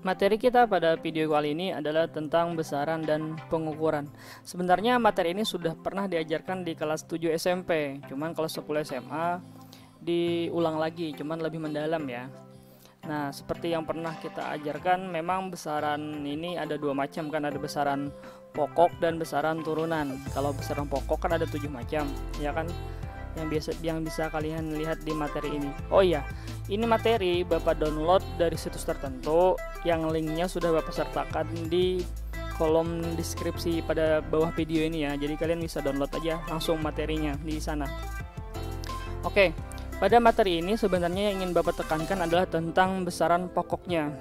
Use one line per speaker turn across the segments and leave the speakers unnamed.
Materi kita pada video kali ini adalah tentang besaran dan pengukuran. Sebenarnya materi ini sudah pernah diajarkan di kelas 7 SMP, cuman kelas 10 SMA diulang lagi, cuman lebih mendalam ya. Nah, seperti yang pernah kita ajarkan, memang besaran ini ada dua macam kan, ada besaran pokok dan besaran turunan. Kalau besaran pokok kan ada 7 macam, ya kan? Yang bisa kalian lihat di materi ini. Oh iya, ini materi Bapak download dari situs tertentu yang linknya sudah Bapak sertakan di kolom deskripsi pada bawah video ini ya. Jadi kalian bisa download aja langsung materinya di sana. Oke, pada materi ini sebenarnya yang ingin Bapak tekankan adalah tentang besaran pokoknya.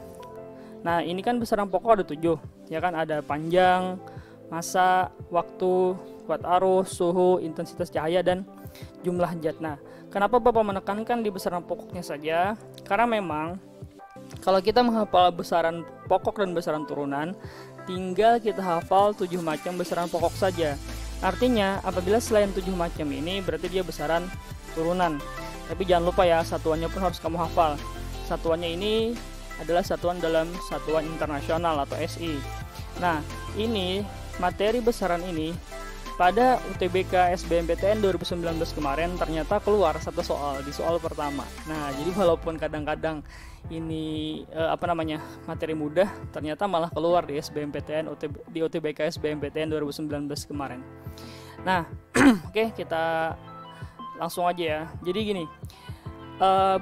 Nah, ini kan besaran pokok ada 7, ya kan? Ada panjang, massa, waktu, kuat arus, suhu, intensitas cahaya, dan jumlah zat. Nah, kenapa Bapak menekankan di besaran pokoknya saja? Karena memang kalau kita menghafal besaran pokok dan besaran turunan, tinggal kita hafal 7 macam besaran pokok saja. Artinya, apabila selain 7 macam ini, berarti dia besaran turunan. Tapi jangan lupa ya, satuannya pun harus kamu hafal. Satuannya ini adalah satuan dalam satuan internasional atau SI. Nah, ini materi besaran ini pada UTBK SBMPTN 2019 kemarin ternyata keluar satu soal di soal pertama. Nah, jadi walaupun kadang-kadang ini materi mudah, ternyata malah keluar di SBMPTN di UTBK SBMPTN 2019 kemarin. Nah, oke, kita langsung aja ya. Jadi gini,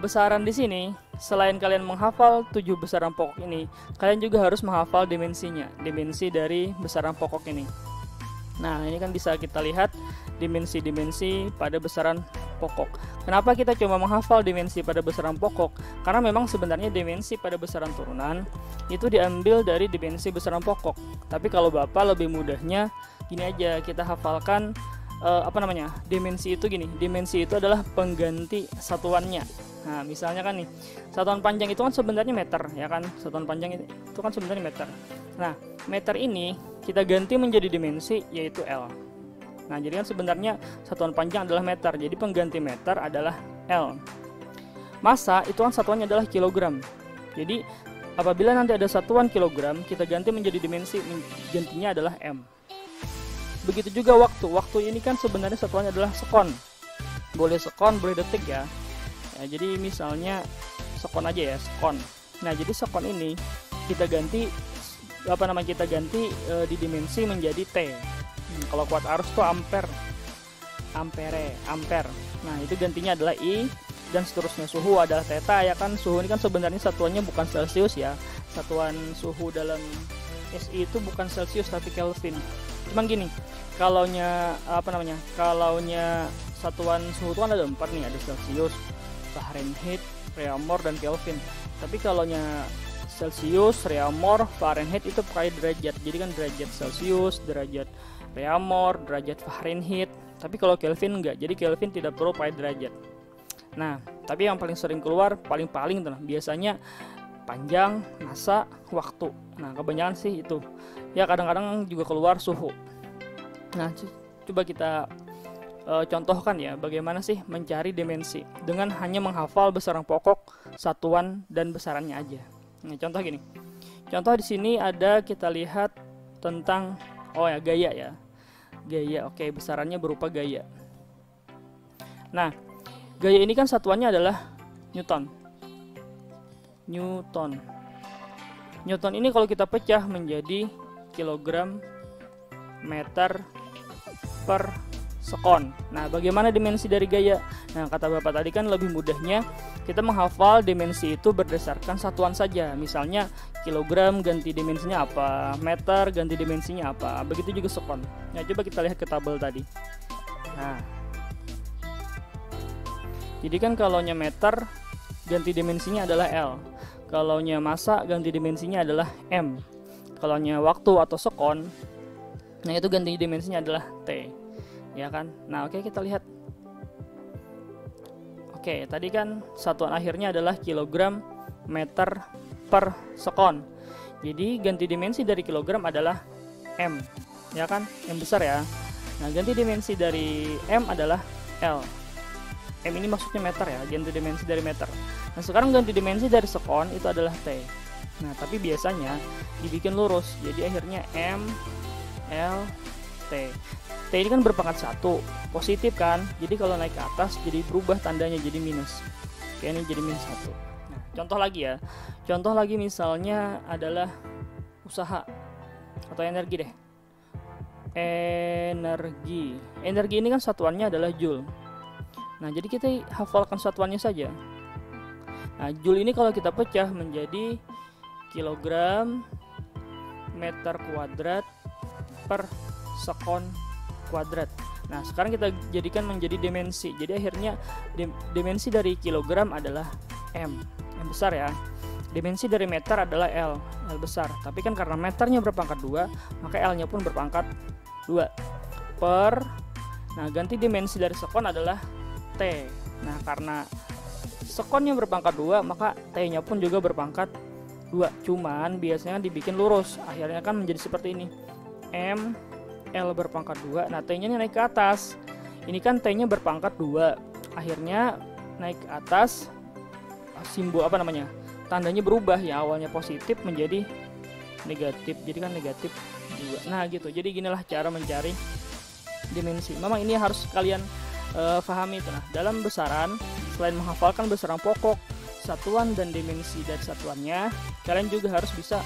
besaran di sini selain kalian menghafal 7 besaran pokok ini, kalian juga harus menghafal dimensinya, dimensi dari besaran pokok ini. Nah, ini kan bisa kita lihat dimensi-dimensi pada besaran pokok. Kenapa kita cuma menghafal dimensi pada besaran pokok? Karena memang sebenarnya dimensi pada besaran turunan itu diambil dari dimensi besaran pokok. Tapi kalau Bapak lebih mudahnya gini aja, kita hafalkan dimensi itu gini. Dimensi itu adalah pengganti satuannya. Nah, misalnya kan nih, satuan panjang itu kan sebenarnya meter, ya kan? Satuan panjang itu kan sebenarnya meter. Nah, meter ini kita ganti menjadi dimensi, yaitu L. Nah, jadi kan sebenarnya satuan panjang adalah meter, jadi pengganti meter adalah L. Massa itu kan satuannya adalah kilogram. Jadi apabila nanti ada satuan kilogram, kita ganti menjadi dimensi, gantinya adalah M. Begitu juga waktu. Waktu ini kan sebenarnya satuannya adalah sekon. Boleh sekon, boleh detik ya. Jadi misalnya sekon aja ya, sekon. Nah, jadi sekon ini kita ganti di dimensi menjadi T. Kalau kuat arus tuh ampere. Nah, itu gantinya adalah I, dan seterusnya. Suhu adalah theta, ya kan? Suhu ini kan sebenarnya satuannya bukan Celcius ya. Satuan suhu dalam SI itu bukan Celcius tapi Kelvin. Cuman gini, kalaunya satuan suhu itu kan ada 4 nih, ada Celcius, Fahrenheit, Reaumur, dan Kelvin. Tapi kalaunya Celcius, Reaumur, Fahrenheit itu pakai derajat. Jadi kan derajat Celcius, derajat Reaumur, derajat Fahrenheit. Tapi kalau Kelvin enggak. Jadi Kelvin tidak perlu pakai derajat. Nah, tapi yang paling sering keluar paling tuh biasanya panjang, massa, waktu. Nah, kebanyakan sih itu. Ya, kadang-kadang juga keluar suhu. Nah, coba kita contohkan ya, bagaimana sih mencari dimensi dengan hanya menghafal besaran pokok, satuan, dan besarannya aja. Nah, contoh gini. Contoh di sini ada, kita lihat tentang gaya ya. Gaya, oke, besarannya berupa gaya. Nah, gaya ini kan satuannya adalah Newton. Newton ini kalau kita pecah menjadi kilogram meter per sekon. Nah, bagaimana dimensi dari gaya? Nah, kata Bapak tadi kan lebih mudahnya kita menghafal dimensi itu berdasarkan satuan saja. Misalnya kilogram ganti dimensinya apa, meter ganti dimensinya apa, begitu juga sekon. Nah, coba kita lihat ke tabel tadi. Nah, jadi kan kalaunya meter ganti dimensinya adalah L. Kalaunya massa ganti dimensinya adalah M. Kalaunya waktu atau sekon, nah itu ganti dimensinya adalah T. Ya kan? Nah, oke, kita lihat. Oke, tadi kan satuan akhirnya adalah kilogram meter per sekon. Jadi ganti dimensi dari kilogram adalah M. Ya kan? M besar ya. Nah, ganti dimensi dari M adalah L. M ini maksudnya meter ya, ganti dimensi dari meter. Nah, sekarang ganti dimensi dari sekon itu adalah T. Nah, tapi biasanya dibikin lurus. Jadi akhirnya M, L, T. T ini kan berpangkat 1, positif kan? Jadi kalau naik ke atas jadi berubah tandanya jadi minus. Oke, ini jadi minus 1. Nah, contoh lagi ya. Contoh lagi misalnya adalah usaha atau energi deh. Energi ini kan satuannya adalah joule. Nah, jadi kita hafalkan satuannya saja. Nah, joule ini kalau kita pecah menjadi kilogram meter kuadrat per sekon kuadrat. Nah, sekarang kita jadikan menjadi dimensi. Jadi akhirnya dimensi dari kilogram adalah M besar ya. Dimensi dari meter adalah L besar. Tapi kan karena meternya berpangkat 2, maka L-nya pun berpangkat 2 per. Nah, ganti dimensi dari sekon adalah T. Nah, karena sekonnya berpangkat 2, maka T-nya pun juga berpangkat 2. Cuman biasanya dibikin lurus. Akhirnya kan menjadi seperti ini. M L berpangkat 2. Nah, T-nya naik ke atas. Ini kan T-nya berpangkat 2. Akhirnya naik ke atas, simbol apa namanya? Tandanya berubah ya, awalnya positif menjadi negatif. Jadi kan negatif 2. Nah, gitu. Jadi ginilah cara mencari dimensi. Memang ini harus kalian pahami itu. Nah, dalam besaran selain menghafalkan besaran pokok, satuan dan dimensi dari satuannya, kalian juga harus bisa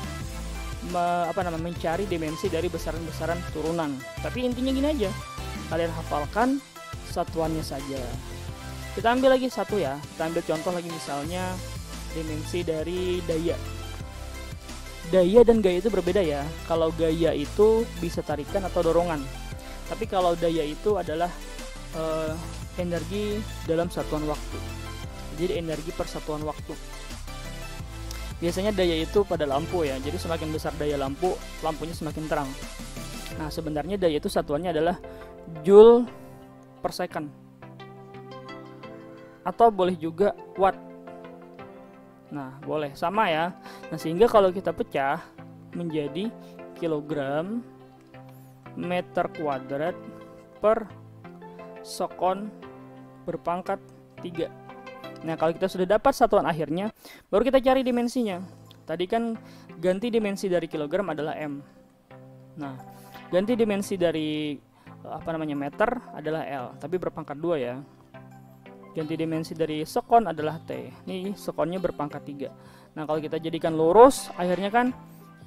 mencari dimensi dari besaran-besaran turunan. Tapi intinya gini aja, kalian hafalkan satuannya saja. Kita ambil lagi satu ya, kita ambil contoh lagi misalnya dimensi dari daya. Daya dan gaya itu berbeda ya. Kalau gaya itu bisa tarikan atau dorongan, tapi kalau daya itu adalah energi dalam satuan waktu. Jadi energi per satuan waktu. Biasanya daya itu pada lampu ya. Jadi semakin besar daya lampu, lampunya semakin terang. Nah, sebenarnya daya itu satuannya adalah joule per second. Atau boleh juga watt. Nah, boleh sama ya. Nah, sehingga kalau kita pecah menjadi kilogram meter kuadrat per sekon berpangkat 3. Nah, kalau kita sudah dapat satuan akhirnya, baru kita cari dimensinya. Tadi kan ganti dimensi dari kilogram adalah M. Nah, ganti dimensi dari meter adalah L, tapi berpangkat 2 ya. Ganti dimensi dari sekon adalah T. Ini sekonnya berpangkat 3. Nah, kalau kita jadikan lurus, akhirnya kan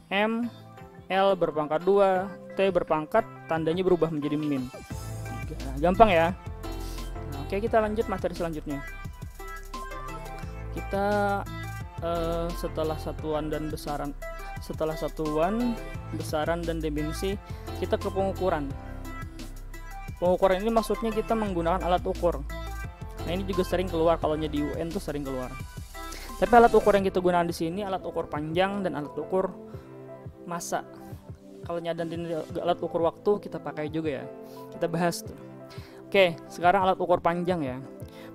M, L berpangkat 2, T berpangkat, tandanya berubah menjadi min. Nah, gampang ya. Nah, oke, kita lanjut materi selanjutnya. Kita setelah satuan dan besaran, dan dimensi, kita ke pengukuran. Pengukuran ini maksudnya kita menggunakan alat ukur. Nah, ini juga sering keluar kalau di UN tuh sering keluar. Tapi alat ukur yang kita gunakan di sini alat ukur panjang dan alat ukur massa. Kalau ada alat ukur waktu kita pakai juga ya. Kita bahas tuh. Oke, sekarang alat ukur panjang ya.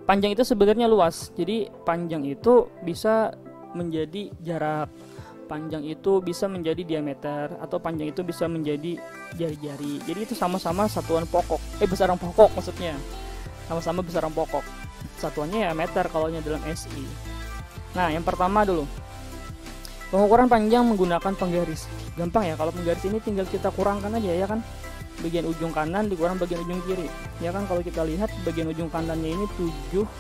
Panjang itu sebenarnya luas. Jadi panjang itu bisa menjadi jarak, panjang itu bisa menjadi diameter, atau panjang itu bisa menjadi jari-jari. Jadi itu sama-sama satuan pokok. Besaran pokok maksudnya. Sama-sama besaran pokok. Satuannya ya meter kalau dalam SI. Nah, yang pertama dulu. Pengukuran panjang menggunakan penggaris. Gampang ya, kalau penggaris ini tinggal kita kurangkan aja ya kan. Bagian ujung kanan dikurang bagian ujung kiri. Ya kan, kalau kita lihat bagian ujung kanannya ini 7,2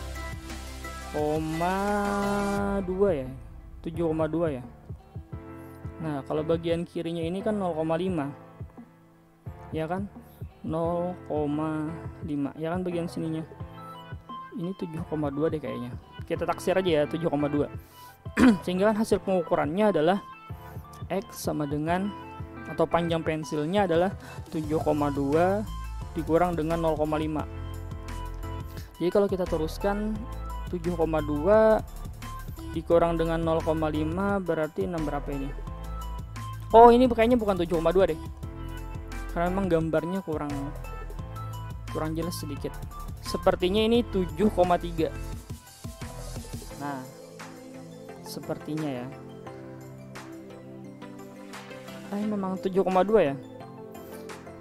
ya. 7,2 ya. Nah, kalau bagian kirinya ini kan 0,5. Ya kan? 0,5. Ya kan bagian sininya. Ini 7,2 deh kayaknya. Kita taksir aja ya 7,2. Sehingga kan hasil pengukurannya adalah X sama dengan, atau panjang pensilnya adalah 7,2 dikurang dengan 0,5. Jadi kalau kita teruskan 7,2 dikurang dengan 0,5 berarti 6 berapa ini? Oh, ini kayaknya bukan 7,2 deh. Karena memang gambarnya kurang jelas sedikit. Sepertinya ini 7,3. Nah, sepertinya ya. Memang 7,2 ya.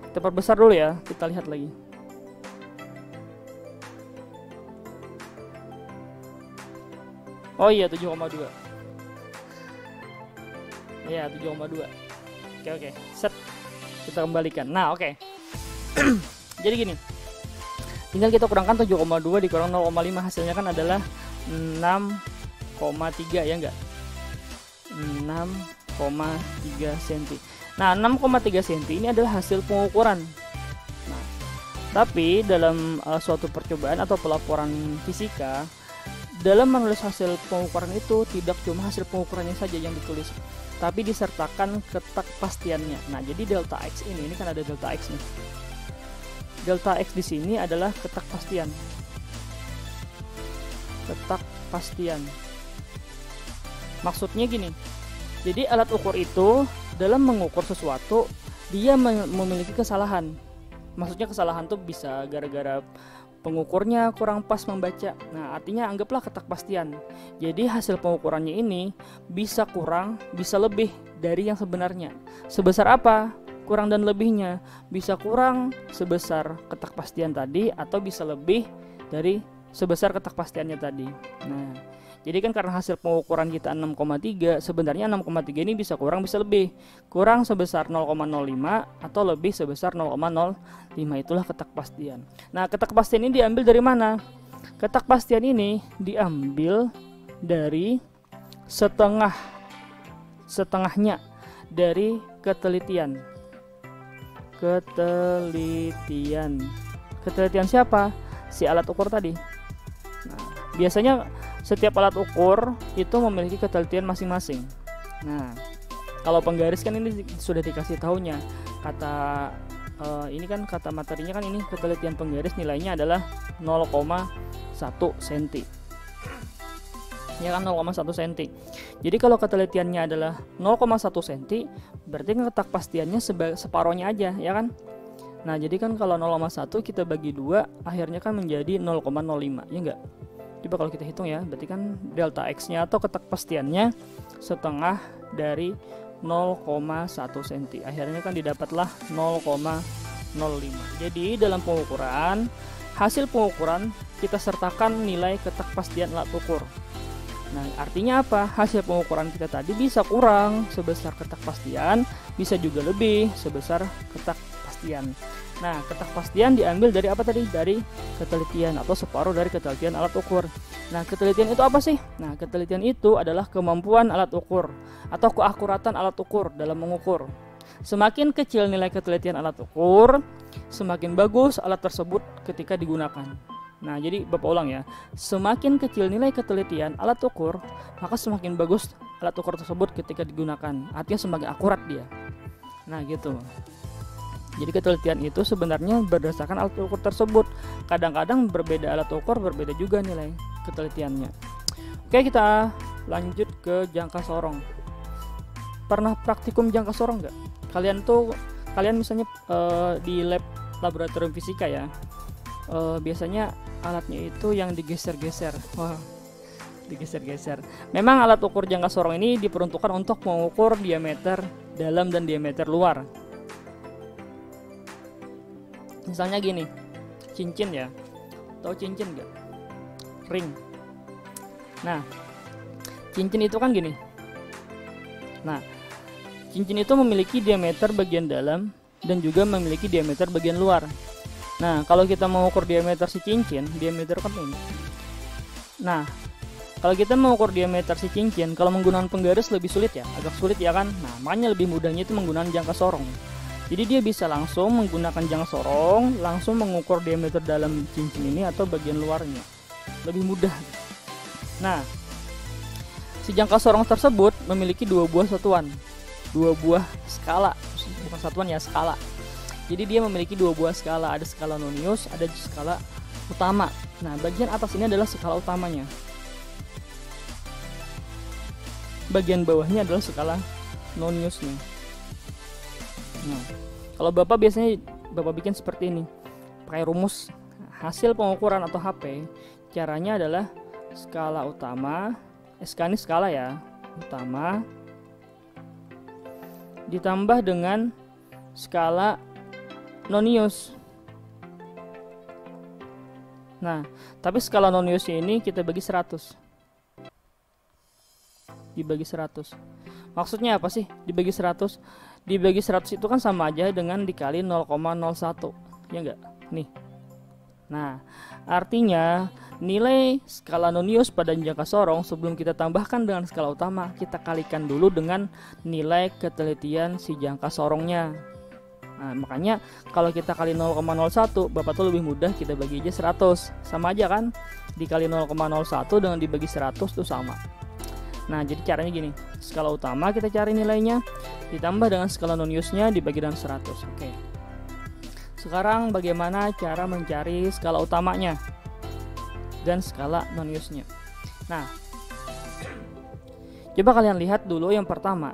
Kita perbesar dulu ya, kita lihat lagi. Oh iya, 7,2. Ya, 7,2. Oke, set, kita kembalikan. Nah, oke. Jadi gini, tinggal kita kurangkan 7,2 dikurang 0,5, hasilnya kan adalah 6,3 ya enggak? 6,3 cm. Nah, 6,3 cm ini adalah hasil pengukuran. Nah, tapi dalam suatu percobaan atau pelaporan fisika, dalam menulis hasil pengukuran itu tidak cuma hasil pengukurannya saja yang ditulis, tapi disertakan ketakpastiannya. Nah, jadi delta X ini kan ada delta X nih. Delta X di sini adalah ketakpastian. Ketakpastian. Maksudnya gini. Jadi alat ukur itu dalam mengukur sesuatu dia memiliki kesalahan. Maksudnya kesalahan tuh bisa gara-gara pengukurnya kurang pas membaca. Nah, artinya anggaplah ketakpastian. Jadi hasil pengukurannya ini bisa kurang, bisa lebih dari yang sebenarnya. Sebesar apa? Kurang dan lebihnya. Bisa kurang sebesar ketakpastian tadi atau bisa lebih dari sebesar ketakpastiannya tadi. Nah, jadi kan karena hasil pengukuran kita 6,3, sebenarnya 6,3 ini bisa kurang bisa lebih. Kurang sebesar 0,05 atau lebih sebesar 0,05, itulah ketakpastian. Nah, ketakpastian ini diambil dari mana? Ketakpastian ini diambil dari setengahnya dari ketelitian. Ketelitian siapa? Si alat ukur tadi. Nah, biasanya setiap alat ukur itu memiliki ketelitian masing-masing. Nah, kalau penggaris kan ini sudah dikasih tahunya. Ini kan kata materinya kan ini ketelitian penggaris nilainya adalah 0,1 cm. Ya kan 0,1 cm. Jadi kalau ketelitiannya adalah 0,1 cm, berarti kan ketakpastiannya separohnya aja, ya kan? Nah, jadi kan kalau 0,1 kita bagi 2, akhirnya kan menjadi 0,05, ya enggak? Coba kalau kita hitung ya, berarti kan delta X-nya atau ketakpastiannya setengah dari 0,1 cm. Akhirnya kan didapatlah 0,05. Jadi dalam pengukuran, hasil pengukuran kita sertakan nilai ketakpastian alat ukur. Nah, artinya apa? Hasil pengukuran kita tadi bisa kurang sebesar ketakpastian, bisa juga lebih sebesar ketakpastian. Nah, ketakpastian diambil dari apa tadi? Dari ketelitian atau separuh dari ketelitian alat ukur. Nah, ketelitian itu apa sih? Nah, ketelitian itu adalah kemampuan alat ukur atau keakuratan alat ukur dalam mengukur. Semakin kecil nilai ketelitian alat ukur, semakin bagus alat tersebut ketika digunakan. Nah, jadi Bapak ulang ya. Semakin kecil nilai ketelitian alat ukur, maka semakin bagus alat ukur tersebut ketika digunakan. Artinya semakin akurat dia. Nah, gitu. Jadi ketelitian itu sebenarnya berdasarkan alat ukur tersebut. Kadang-kadang berbeda alat ukur, berbeda juga nilai ketelitiannya. Oke, kita lanjut ke jangka sorong. Pernah praktikum jangka sorong nggak? Kalian misalnya di laboratorium fisika ya, biasanya alatnya itu yang digeser-geser. Wah, digeser-geser. Memang alat ukur jangka sorong ini diperuntukkan untuk mengukur diameter dalam dan diameter luar. Misalnya gini, cincin ya, tahu cincin nggak? Ring. Nah, cincin itu kan gini. Nah, cincin itu memiliki diameter bagian dalam dan juga memiliki diameter bagian luar. Nah, kalau kita mau ukur diameter si cincin, diameter kan ini. Nah, kalau kita mau ukur diameter si cincin, kalau menggunakan penggaris lebih sulit ya, agak sulit ya kan. Nah, makanya lebih mudahnya itu menggunakan jangka sorong. Jadi dia bisa langsung menggunakan jangka sorong, langsung mengukur diameter dalam cincin ini atau bagian luarnya. Lebih mudah. Nah, si jangka sorong tersebut memiliki dua buah satuan, dua buah skala, bukan satuan ya, skala. Jadi dia memiliki dua buah skala, ada skala nonius, ada skala utama. Nah, bagian atas ini adalah skala utamanya. Bagian bawahnya adalah skala noniusnya. Nah, kalau Bapak biasanya bikin seperti ini, pakai rumus hasil pengukuran atau HP. Caranya adalah skala utama, SK ini skala ya, utama ditambah dengan skala nonius. Nah, tapi skala noniusnya ini kita bagi 100. Dibagi 100. Maksudnya apa sih dibagi 100? Dibagi 100 itu kan sama aja dengan dikali 0,01, ya enggak? Nih. Nah, artinya nilai skala nonius pada jangka sorong sebelum kita tambahkan dengan skala utama, kita kalikan dulu dengan nilai ketelitian si jangka sorongnya. Nah, makanya kalau kita kali 0,01, Bapak tuh lebih mudah kita bagi aja 100. Sama aja kan? Dikali 0,01 dengan dibagi 100 tuh sama. Nah, jadi caranya gini. Skala utama kita cari nilainya, ditambah dengan skala noniusnya dibagi dengan 100. Oke. Sekarang bagaimana cara mencari skala utamanya dan skala noniusnya. Nah, coba kalian lihat dulu yang pertama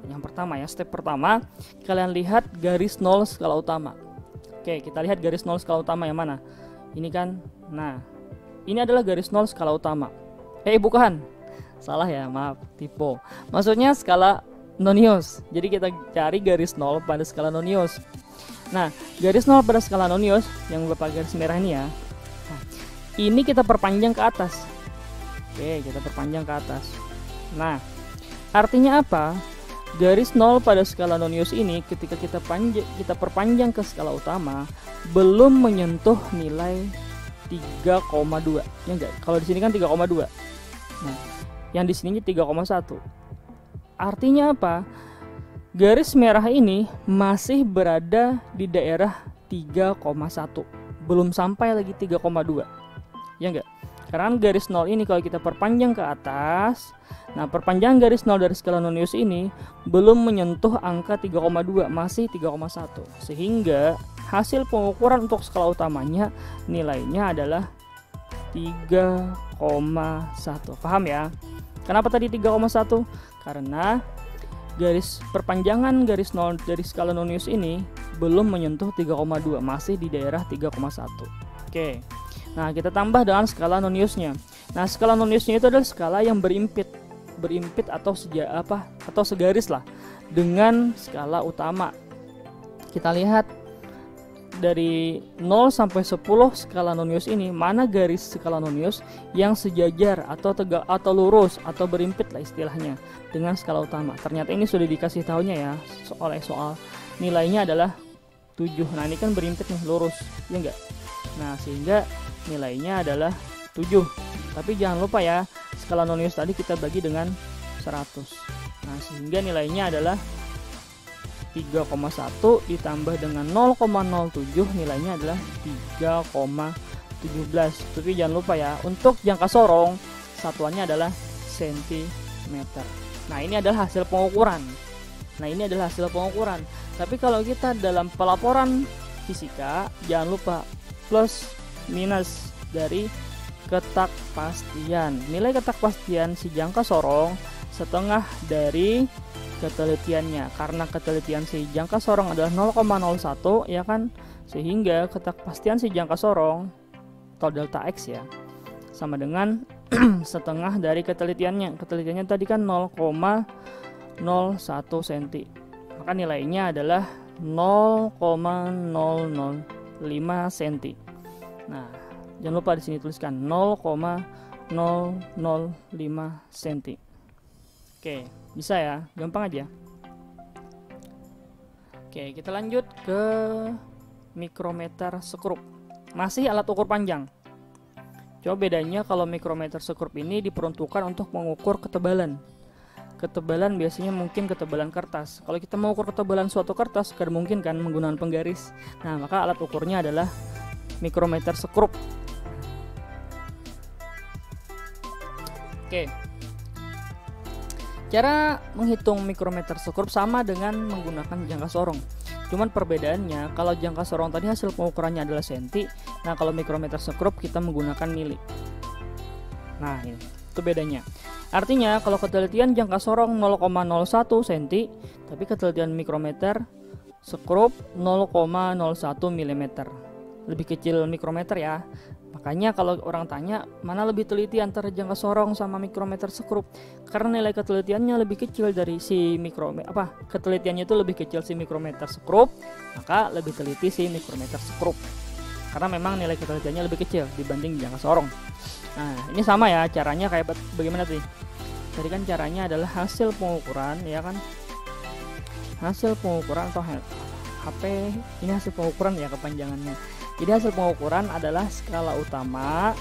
ya, step pertama kalian lihat garis 0 skala utama. Oke, kita lihat garis 0 skala utama yang mana? Ini kan. Nah, ini adalah garis 0 skala utama. Bukan. Salah ya, maaf, typo. Maksudnya skala nonius. Jadi kita cari garis 0 pada skala nonius. Nah, garis 0 pada skala nonius yang Bapak garis merah ini ya. Nah, ini kita perpanjang ke atas. Oke, kita perpanjang ke atas. Nah, artinya apa? Garis 0 pada skala nonius ini ketika kita perpanjang ke skala utama belum menyentuh nilai 3,2. Ya enggak? Kalau di sini kan 3,2. Nah, yang di sininya 3,1. Artinya apa? Garis merah ini masih berada di daerah 3,1. Belum sampai lagi 3,2. Ya enggak? Karena garis 0 ini kalau kita perpanjang ke atas, nah perpanjangan garis 0 dari skala nonius ini belum menyentuh angka 3,2, masih 3,1. Sehingga hasil pengukuran untuk skala utamanya nilainya adalah 3,1. Paham ya? Kenapa tadi 3,1? Karena garis perpanjangan garis 0 dari skala nonius ini belum menyentuh 3,2, masih di daerah 3,1. Oke. Nah, kita tambah dengan skala noniusnya. Nah, skala noniusnya itu adalah skala yang berimpit atau segaris lah dengan skala utama. Kita lihat dari 0 sampai 10 skala nonius ini, mana garis skala nonius yang sejajar atau tegak atau lurus atau berimpit lah istilahnya dengan skala utama. Ternyata ini sudah dikasih tahunya ya oleh soal, nilainya adalah 7. Nah, ini kan berimpit nih, lurus, ya enggak? Nah, sehingga nilainya adalah 7. Tapi jangan lupa ya, skala nonius tadi kita bagi dengan 100. Nah, sehingga nilainya adalah 3,1 ditambah dengan 0,07, nilainya adalah 3,17. Tapi jangan lupa ya, untuk jangka sorong satuannya adalah sentimeter. Nah, ini adalah hasil pengukuran. Tapi kalau kita dalam pelaporan fisika, jangan lupa plus minus dari ketakpastian. Nilai ketakpastian si jangka sorong setengah dari ketelitiannya, karena ketelitian si jangka sorong adalah 0,01 ya kan, sehingga ketakpastian si jangka sorong atau delta X ya sama dengan setengah dari ketelitiannya. Ketelitiannya tadi kan 0,01 cm, maka nilainya adalah 0,005 cm. Nah, jangan lupa di sini tuliskan 0,005 cm. Oke, bisa ya, gampang aja. Oke, kita lanjut ke mikrometer sekrup. Masih alat ukur panjang. Coba bedanya kalau mikrometer sekrup ini diperuntukkan untuk mengukur ketebalan. Ketebalan biasanya mungkin ketebalan kertas. Kalau kita mau ukur ketebalan suatu kertas, kadang mungkin kan menggunakan penggaris. Nah, maka alat ukurnya adalah mikrometer sekrup. Oke. Cara menghitung mikrometer sekrup sama dengan menggunakan jangka sorong. Cuman perbedaannya, kalau jangka sorong tadi hasil pengukurannya adalah senti, nah kalau mikrometer sekrup kita menggunakan mili. Nah, ini itu bedanya. Artinya kalau ketelitian jangka sorong 0,01 cm, tapi ketelitian mikrometer sekrup 0,01 mm. Lebih kecil mikrometer ya. Makanya kalau orang tanya mana lebih teliti antara jangka sorong sama mikrometer sekrup, karena nilai ketelitiannya lebih kecil dari si ketelitiannya itu lebih kecil si mikrometer sekrup, maka lebih teliti si mikrometer sekrup. Karena memang nilai ketelitiannya lebih kecil dibanding jangka sorong. Nah, ini sama ya caranya kayak bagaimana tadi? Tadi kan caranya adalah hasil pengukuran ya kan, hasil pengukuran atau HP ini hasil pengukuran ya kepanjangannya. Jadi hasil pengukuran adalah skala utama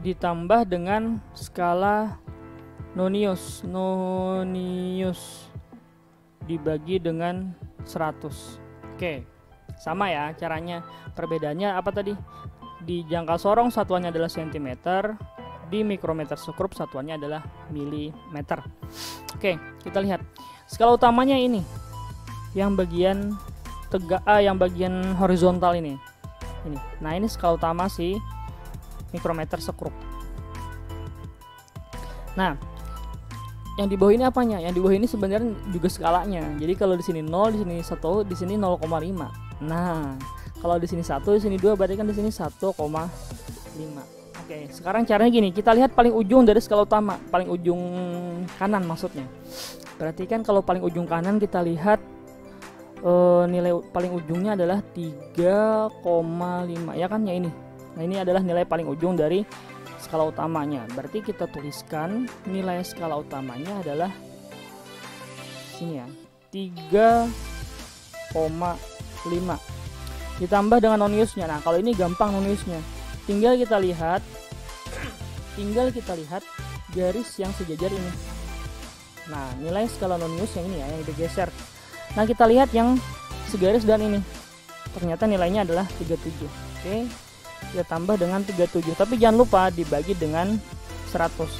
ditambah dengan skala nonius dibagi dengan 100. Oke, sama ya caranya. Perbedaannya apa tadi? Di jangka sorong satuannya adalah cm, di mikrometer sekrup satuannya adalah milimeter. Oke, kita lihat skala utamanya ini yang bagian tegak, yang bagian horizontal ini. Nah, ini skala utama si mikrometer sekrup. Nah, yang di bawah ini apanya? Yang di bawah ini sebenarnya juga skalanya. Jadi kalau di sini 0, di sini 1, di sini 0,5. Nah, kalau di sini 1, di sini 2, berarti kan di sini 1,5. Oke, sekarang caranya gini, kita lihat paling ujung dari skala utama, paling ujung kanan maksudnya. Berarti kan kalau paling ujung kanan kita lihat nilai paling ujungnya adalah 3,5 ya kan ya ini. Nah, ini adalah nilai paling ujung dari skala utamanya. Berarti kita tuliskan nilai skala utamanya adalah sini ya, 3,5 ditambah dengan noniusnya. Nah, kalau ini gampang noniusnya. Tinggal kita lihat garis yang sejajar ini. Nah, nilai skala nonius yang ini ya, yang digeser. Nah, kita lihat yang segaris dan ini. Ternyata nilainya adalah 37. Oke. Kita tambah dengan 37. Tapi jangan lupa dibagi dengan 100.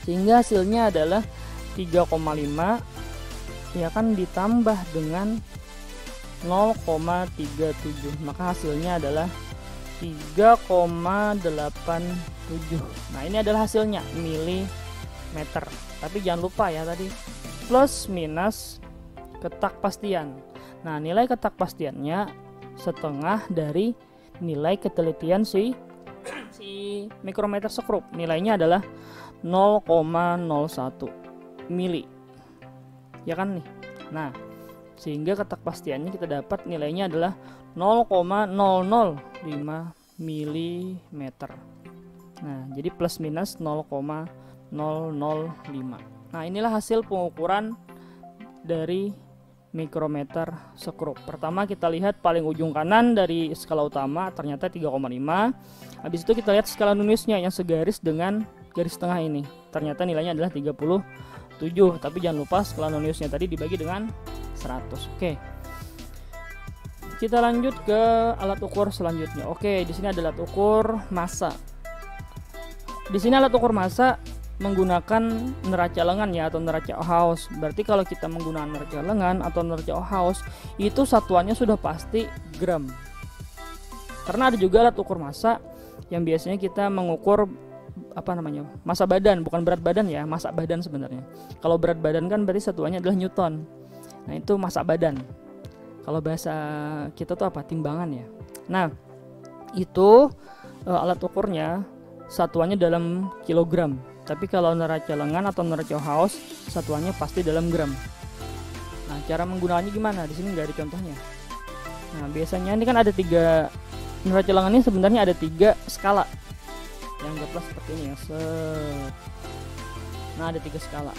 Sehingga hasilnya adalah 3,5 ya kan ditambah dengan 0,37. Maka hasilnya adalah 3,87. Nah, ini adalah hasilnya milimeter. Tapi jangan lupa ya tadi plus minus ketakpastian. Nah, nilai ketakpastiannya setengah dari nilai ketelitian si mikrometer sekrup. Nilainya adalah 0,01 mili. Ya kan nih. Nah, sehingga ketakpastiannya kita dapat nilainya adalah 0,005 mm. Nah, jadi plus minus 0,005. Nah, inilah hasil pengukuran dari mikrometer sekrup. Pertama kita lihat paling ujung kanan dari skala utama ternyata 3,5. Habis itu kita lihat skala noniusnya yang segaris dengan garis tengah ini. Ternyata nilainya adalah 37. Tapi jangan lupa skala noniusnya tadi dibagi dengan 100. Oke. Kita lanjut ke alat ukur selanjutnya. Oke, di sini ada alat ukur massa. Di sini alat ukur massa menggunakan neraca lengan ya, atau neraca Ohaus. Berarti kalau kita menggunakan neraca lengan atau neraca Ohaus, itu satuannya sudah pasti gram. Karena ada juga alat ukur massa yang biasanya kita mengukur apa namanya, massa badan, bukan berat badan ya, massa badan sebenarnya. Kalau berat badan kan berarti satuannya adalah newton. Nah, itu massa badan. Kalau bahasa kita tuh apa? Timbangan ya. Nah, itu alat ukurnya satuannya dalam kilogram. Tapi kalau neraca lengan atau neraca Ohaus satuannya pasti dalam gram. Nah, cara menggunakannya gimana? Di sini nggak ada contohnya. Nah, biasanya ini kan ada 3 neraca lengan ini sebenarnya ada 3 skala. Yang anggaplah seperti ini ya. Nah, ada 3 skala.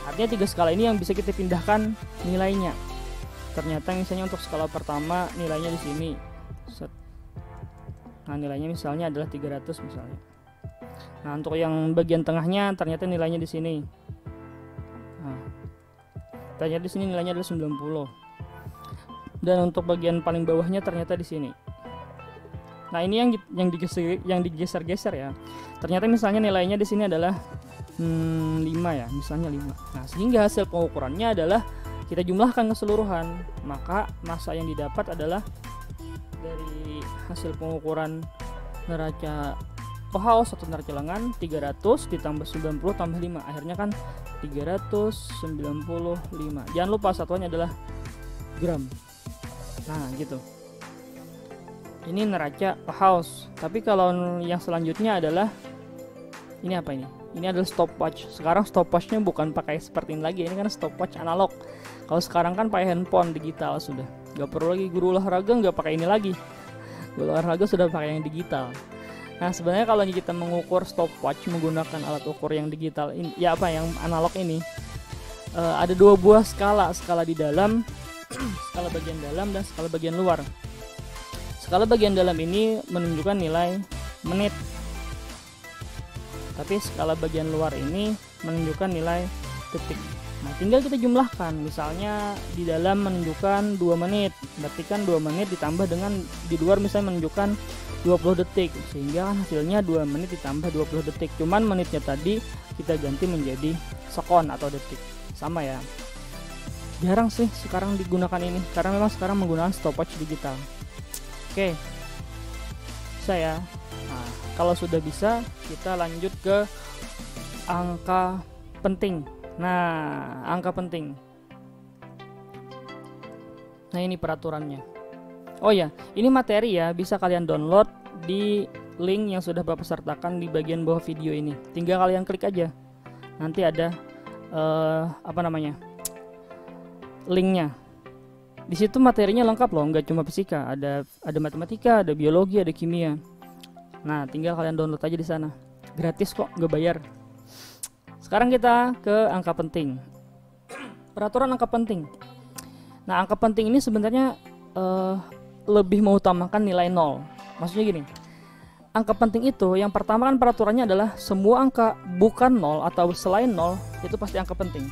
Artinya 3 skala ini yang bisa kita pindahkan nilainya. Ternyata misalnya untuk skala pertama nilainya di sini. Nah, nilainya misalnya adalah 300 misalnya. Nah, untuk yang bagian tengahnya ternyata nilainya di sini. Nah, ternyata di sini nilainya adalah 90. Dan untuk bagian paling bawahnya ternyata di sini. Nah, ini yang digeser-geser ya. Ternyata misalnya nilainya di sini adalah 5 ya, misalnya 5. Nah, sehingga hasil pengukurannya adalah kita jumlahkan keseluruhan, maka massa yang didapat adalah dari hasil pengukuran neraca Ohaus atau neraca lengan 300 ditambah 90 tambah 5, akhirnya kan 395. Jangan lupa satuannya adalah gram. Nah, gitu. Ini neraca Ohaus. Tapi kalau yang selanjutnya adalah ini apa ini? Ini adalah stopwatch. Sekarang stopwatchnya bukan pakai seperti ini lagi, ini kan stopwatch analog. Kalau sekarang kan pakai handphone digital sudah. Gak perlu lagi guru olahraga, nggak pakai ini lagi. Guru olahraga sudah pakai yang digital. Nah, sebenarnya kalau kita mengukur stopwatch menggunakan alat ukur yang digital ini, ya apa yang analog ini, ada dua buah skala di dalam, skala bagian dalam dan skala bagian luar. Skala bagian dalam ini menunjukkan nilai menit, tapi skala bagian luar ini menunjukkan nilai detik. Nah, tinggal kita jumlahkan. Misalnya di dalam menunjukkan 2 menit, berarti kan 2 menit ditambah dengan di luar misalnya menunjukkan 20 detik, sehingga hasilnya 2 menit ditambah 20 detik. Cuman menitnya tadi kita ganti menjadi sekon atau detik. Sama ya. Jarang sih sekarang digunakan ini, karena memang sekarang menggunakan stopwatch digital. Oke. Bisa ya. Nah, kalau sudah bisa, kita lanjut ke angka penting. Nah, angka penting. Nah, ini peraturannya. Oh ya, ini materi ya, bisa kalian download di link yang sudah Bapak sertakan di bagian bawah video ini. Tinggal kalian klik aja. Nanti ada linknya. Di situ materinya lengkap loh, nggak cuma fisika, ada matematika, ada biologi, ada kimia. Nah, tinggal kalian download aja di sana. Gratis kok, nggak bayar. Sekarang kita ke angka penting. Peraturan angka penting. Nah, angka penting ini sebenarnya lebih mengutamakan nilai 0. Maksudnya gini, angka penting itu yang pertama kan peraturannya adalah semua angka bukan 0 atau selain 0 itu pasti angka penting.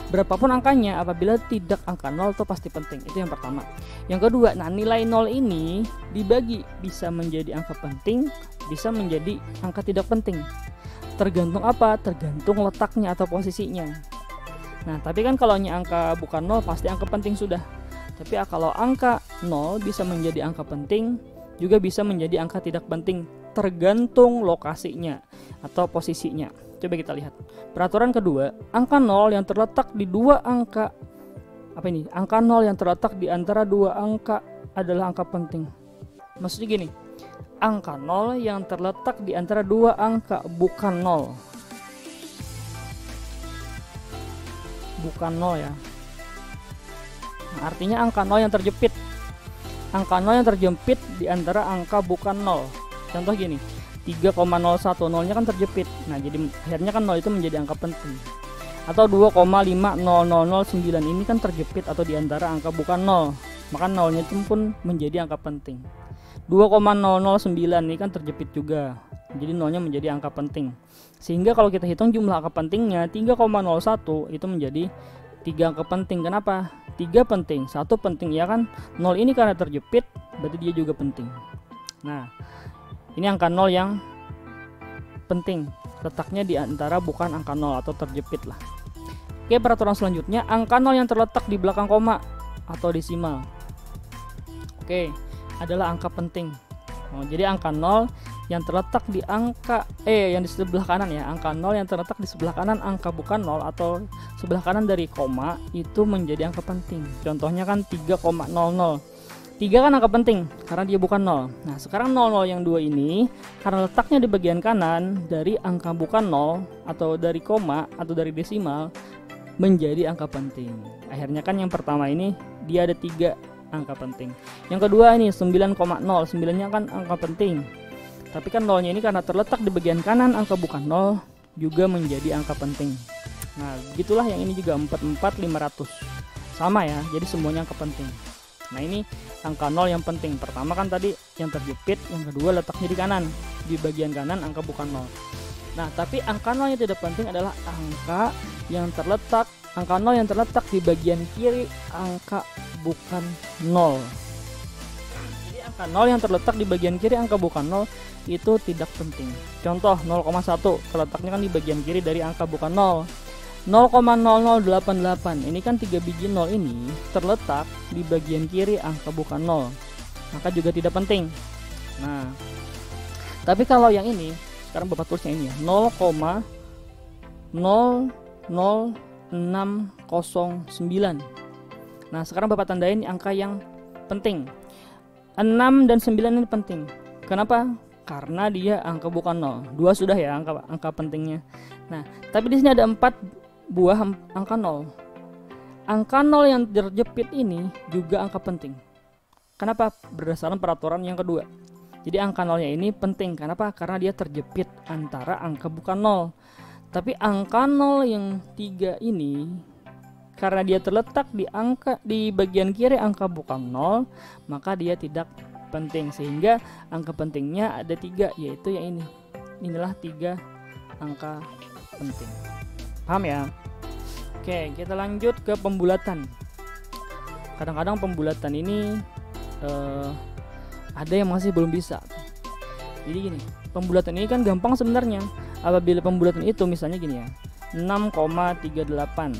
Berapapun angkanya, apabila tidak angka 0 itu pasti penting. Itu yang pertama. Yang kedua, nah nilai 0 ini dibagi bisa menjadi angka penting, bisa menjadi angka tidak penting. Tergantung apa? Tergantung letaknya atau posisinya. Nah, tapi kan kalau angka bukan 0 pasti angka penting sudah. Tapi kalau angka 0 bisa menjadi angka penting, juga bisa menjadi angka tidak penting, tergantung lokasinya atau posisinya. Coba kita lihat. Peraturan kedua, angka 0 yang terletak di dua angka angka 0 yang terletak di antara dua angka adalah angka penting. Maksudnya gini, angka 0 yang terletak di antara dua angka bukan 0. Bukan 0 ya. Nah, artinya angka 0 yang terjepit. Angka 0 yang terjepit di antara angka bukan 0. Contoh gini, 3,01, 0-nya kan terjepit. Nah, jadi akhirnya kan 0 itu menjadi angka penting. Atau 2,50009 ini kan terjepit atau di antara angka bukan 0. Maka 0-nya itu pun menjadi angka penting. 2,009 ini kan terjepit juga. Jadi 0-nya menjadi angka penting. Sehingga kalau kita hitung jumlah angka pentingnya 3,01 itu menjadi 3 angka penting. Kenapa? 3 penting, 1 penting ya kan. 0 ini karena terjepit, berarti dia juga penting. Nah, ini angka 0 yang penting, letaknya di antara bukan angka 0 atau terjepit lah. Oke, peraturan selanjutnya, angka 0 yang terletak di belakang koma atau desimal. Oke, adalah angka penting. Jadi angka 0 yang terletak di angka yang di sebelah kanan ya, angka 0 yang terletak di sebelah kanan angka bukan 0 atau sebelah kanan dari koma itu menjadi angka penting. Contohnya kan 3,00. 3 kan angka penting karena dia bukan 0. Nah, sekarang 00 yang 2 ini karena letaknya di bagian kanan dari angka bukan 0 atau dari koma atau dari desimal menjadi angka penting. Akhirnya kan yang pertama ini dia ada 3 angka penting. Yang kedua ini 9,0, 9-nya kan angka penting. Tapi kan 0-nya ini karena terletak di bagian kanan angka bukan 0 juga menjadi angka penting. Nah, begitulah yang ini juga 44,500. Sama ya, jadi semuanya angka penting. Nah, ini angka 0 yang penting. Pertama kan tadi yang terjepit, yang kedua letaknya di kanan. Di bagian kanan angka bukan 0. Nah, tapi angka 0 yang tidak penting adalah angka yang terletak di bagian kiri angka bukan 0. Jadi angka 0 yang terletak di bagian kiri angka bukan 0 itu tidak penting. Contoh 0,1 terletaknya kan di bagian kiri dari angka bukan 0. 0,0088 ini kan 3 biji 0 ini terletak di bagian kiri angka bukan 0, maka juga tidak penting. Nah, tapi kalau yang ini sekarang Bapak tulisnya ini ya, 0,00609. Nah, sekarang Bapak tandain angka yang penting. 6 dan 9 ini penting. Kenapa? Karena dia angka bukan 0. 2 sudah ya angka pentingnya. Nah, tapi di sini ada 4 buah angka 0. Angka 0 yang terjepit ini juga angka penting. Kenapa? Berdasarkan peraturan yang kedua. Jadi angka nolnya ini penting. Kenapa? Karena dia terjepit antara angka bukan nol. Tapi angka 0 yang 3 ini, karena dia terletak di bagian kiri angka bukan 0, maka dia tidak penting. Sehingga angka pentingnya ada 3, yaitu yang ini. Inilah 3 angka penting. Paham ya? Oke, kita lanjut ke pembulatan. Kadang-kadang pembulatan ini ada yang masih belum bisa. Jadi gini, pembulatan ini kan gampang sebenarnya. Apabila pembulatan itu misalnya gini ya, 6,38.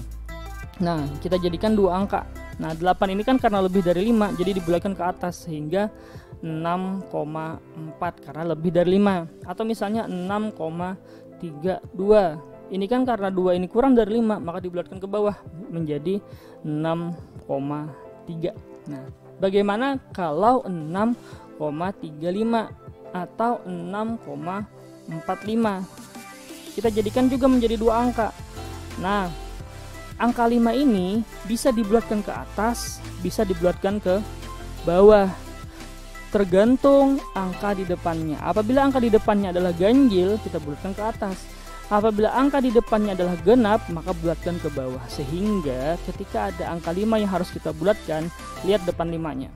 Nah, kita jadikan 2 angka. Nah, 8 ini kan karena lebih dari 5, jadi dibulatkan ke atas sehingga 6,4 karena lebih dari 5. Atau misalnya 6,32. Ini kan karena 2 ini kurang dari 5, maka dibulatkan ke bawah menjadi 6,3. Nah, bagaimana kalau 6,35 atau 6,45? Kita jadikan juga menjadi 2 angka. Nah, angka 5 ini bisa dibulatkan ke atas, bisa dibulatkan ke bawah, tergantung angka di depannya. Apabila angka di depannya adalah ganjil, kita bulatkan ke atas. Apabila angka di depannya adalah genap, maka bulatkan ke bawah. Sehingga ketika ada angka 5 yang harus kita bulatkan, lihat depan 5-nya.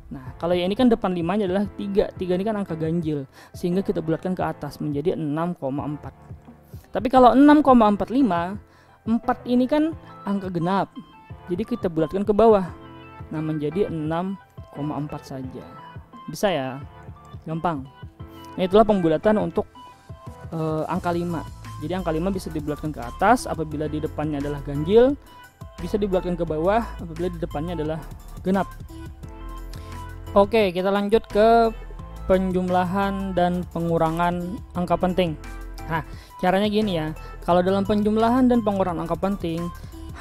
Nah, kalau yang ini kan depan 5-nya adalah 3. 3 ini kan angka ganjil, sehingga kita bulatkan ke atas menjadi 6,4. Tapi kalau 6,45, 4 ini kan angka genap, jadi kita bulatkan ke bawah. Nah, menjadi 6,4 saja. Bisa ya? Gampang. Nah, itulah pembulatan untuk angka 5. Jadi angka 5 bisa dibulatkan ke atas apabila di depannya adalah ganjil, bisa dibulatkan ke bawah apabila di depannya adalah genap. Oke, kita lanjut ke penjumlahan dan pengurangan angka penting. Nah, caranya gini ya. Kalau dalam penjumlahan dan pengurangan angka penting,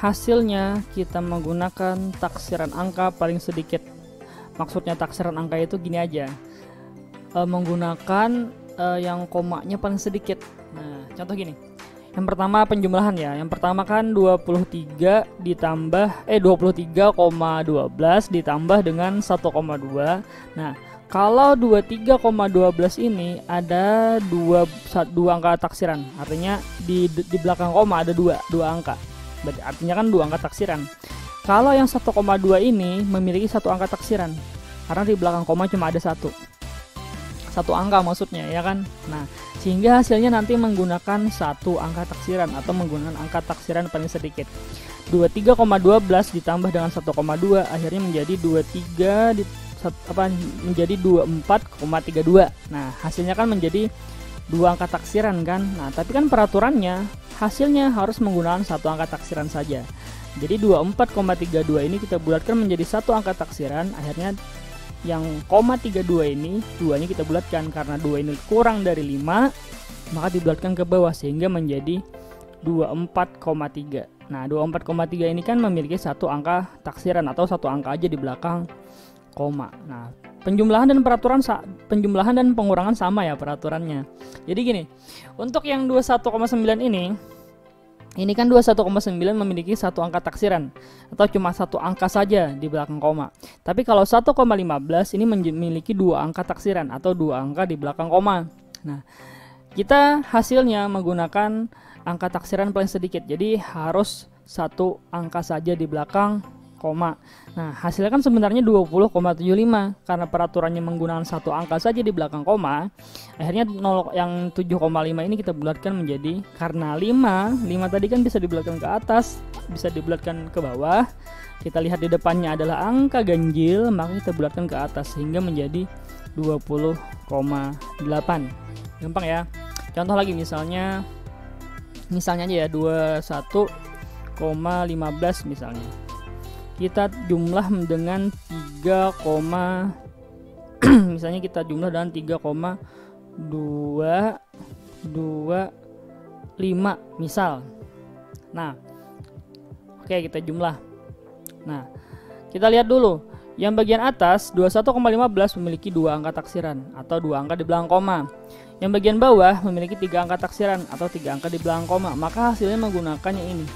hasilnya kita menggunakan taksiran angka paling sedikit. Maksudnya taksiran angka itu gini aja. Menggunakan yang komanya paling sedikit. Nah, contoh gini. Yang pertama penjumlahan ya. Yang pertama kan 23,12 ditambah dengan 1,2. Nah, kalau 23,12 ini ada dua angka taksiran, artinya di belakang koma ada dua angka. Berarti artinya kan 2 angka taksiran. Kalau yang 1,2 ini memiliki 1 angka taksiran, karena di belakang koma cuma ada 1 angka maksudnya ya kan. Nah, sehingga hasilnya nanti menggunakan 1 angka taksiran atau menggunakan angka taksiran paling sedikit. 23,12 ditambah dengan 1,2 akhirnya menjadi 24,32. Nah, hasilnya kan menjadi 2 angka taksiran kan. Nah, tapi kan peraturannya hasilnya harus menggunakan 1 angka taksiran saja. Jadi 24,32 ini kita bulatkan menjadi 1 angka taksiran. Akhirnya yang 32 ini 2-nya kita bulatkan, karena 2 ini kurang dari 5 maka dibulatkan ke bawah sehingga menjadi 24,3. Nah, 24,3 ini kan memiliki 1 angka taksiran atau 1 angka aja di belakang koma. Nah, penjumlahan dan pengurangan sama ya peraturannya. Jadi gini, untuk yang 21,9 ini kan 21,9 memiliki 1 angka taksiran atau cuma 1 angka saja di belakang koma. Tapi kalau 1,15 ini memiliki 2 angka taksiran atau 2 angka di belakang koma. Nah, kita hasilnya menggunakan angka taksiran paling sedikit. Jadi harus 1 angka saja di belakang koma. Nah, hasilnya kan sebenarnya 20,75 karena peraturannya menggunakan 1 angka saja di belakang koma. Akhirnya yang 7,5 ini kita bulatkan menjadi, karena 5 tadi kan bisa dibulatkan ke atas, bisa dibulatkan ke bawah. Kita lihat di depannya adalah angka ganjil, maka kita bulatkan ke atas sehingga menjadi 20,8. Gampang ya. Contoh lagi misalnya aja ya 21,15 misalnya. Kita jumlah dengan 3, misalnya kita jumlah dengan 3,225 misal. Nah, oke, kita jumlah. Nah, kita lihat dulu. Yang bagian atas 21,15 memiliki 2 angka taksiran atau 2 angka di belakang koma. Yang bagian bawah memiliki 3 angka taksiran atau 3 angka di belakang koma. Maka hasilnya menggunakan yang ini.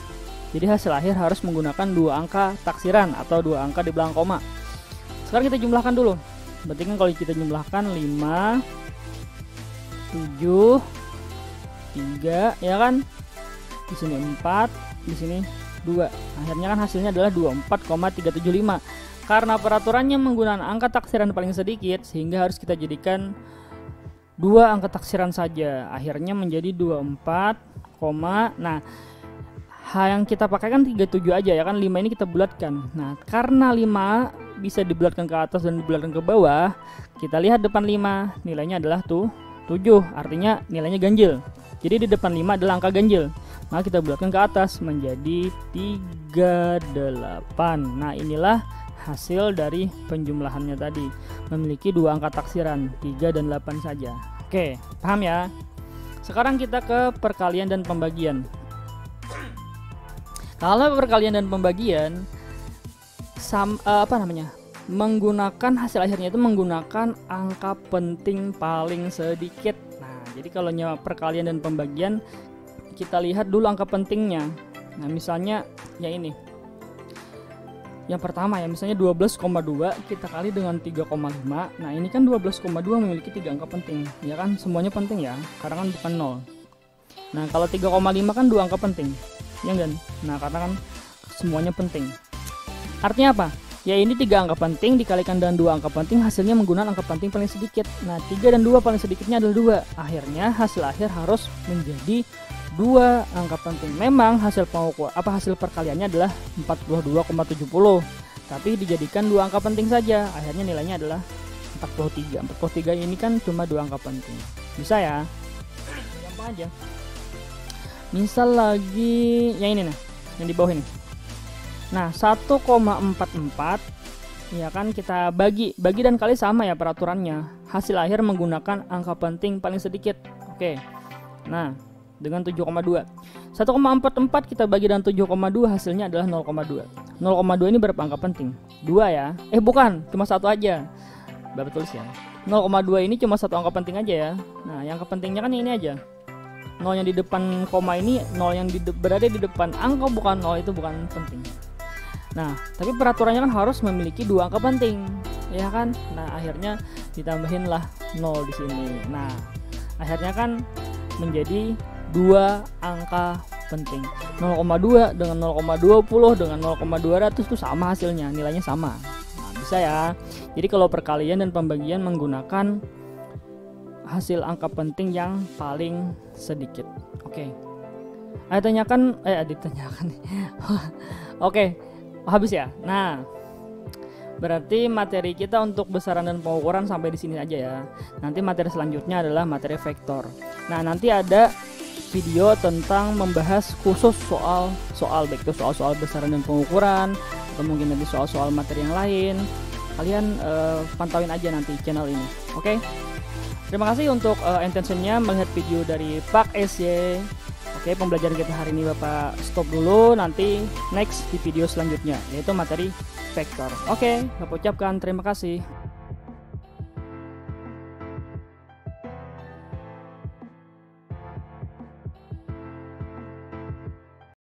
Jadi hasil akhir harus menggunakan 2 angka taksiran atau 2 angka di belakang koma. Sekarang kita jumlahkan dulu. Berarti kan kalau kita jumlahkan 5, 7, 3 ya kan, di sini 4, di sini 2. Akhirnya kan hasilnya adalah 24,375. Karena peraturannya menggunakan angka taksiran paling sedikit, sehingga harus kita jadikan 2 angka taksiran saja. Akhirnya menjadi 24, nah yang kita pakai kan 37 aja ya kan, 5 ini kita bulatkan. Nah karena 5 bisa dibulatkan ke atas dan dibulatkan ke bawah, kita lihat depan 5 nilainya adalah 7, artinya nilainya ganjil. Jadi di depan 5 adalah angka ganjil, maka kita bulatkan ke atas menjadi 38. Nah inilah hasil dari penjumlahannya tadi, memiliki 2 angka taksiran, 3 dan 8 saja. Oke, paham ya? Sekarang kita ke perkalian dan pembagian. Kalau perkalian dan pembagian menggunakan hasil akhirnya itu menggunakan angka penting paling sedikit. Nah, jadi kalau perkalian dan pembagian kita lihat dulu angka pentingnya. Nah, misalnya ya ini. Yang pertama ya, misalnya 12,2 kita kali dengan 3,5. Nah, ini kan 12,2 memiliki 3 angka penting. Ya kan, semuanya penting ya, karena kan bukan 0. Nah, kalau 3,5 kan 2 angka penting. Ya kan? Nah, karena kan semuanya penting. Artinya apa? Ya ini 3 angka penting dikalikan dengan 2 angka penting, hasilnya menggunakan angka penting paling sedikit. Nah, 3 dan 2 paling sedikitnya adalah 2. Akhirnya hasil akhir harus menjadi 2 angka penting. Memang hasil perkaliannya adalah 42,70, tapi dijadikan 2 angka penting saja. Akhirnya nilainya adalah 43. 43 ini kan cuma 2 angka penting. Bisa ya? Gampang aja. Misal lagi yang ini nih, yang di bawah ini. Nah, 1,44 ya kan, kita bagi dan kali sama ya peraturannya. Hasil akhir menggunakan angka penting paling sedikit. Oke. Nah, dengan 7,2. 1,44 kita bagi dengan 7,2, hasilnya adalah 0,2. 0,2 ini berapa angka penting? 2 ya. Bukan, cuma 1 aja. Bapak tulis ya. 0,2 ini cuma 1 angka penting aja ya. Nah, yang angka pentingnya kan ini aja. 0 yang di depan koma ini, 0 yang berada di depan angka bukan 0, itu bukan penting. Nah, tapi peraturannya kan harus memiliki 2 angka penting, ya kan? Nah, akhirnya ditambahinlah 0 di sini. Nah, akhirnya kan menjadi 2 angka penting. 0,2 dengan 0,20 dengan 0,200 itu sama hasilnya, nilainya sama. Nah, bisa ya. Jadi kalau perkalian dan pembagian menggunakan hasil angka penting yang paling sedikit. Oke. Ditanyakan. Oke. Habis ya. Nah, berarti materi kita untuk besaran dan pengukuran sampai di sini aja ya. Nanti materi selanjutnya adalah materi vektor. Nah, nanti ada video tentang membahas khusus soal baik itu soal besaran dan pengukuran, atau mungkin nanti soal materi yang lain. Kalian pantauin aja nanti channel ini. Oke. Terima kasih untuk intentionnya melihat video dari Pak SY. Oke, pembelajaran kita hari ini Bapak stop dulu, nanti next di video selanjutnya yaitu materi vektor. Oke, Bapak ucapkan terima kasih.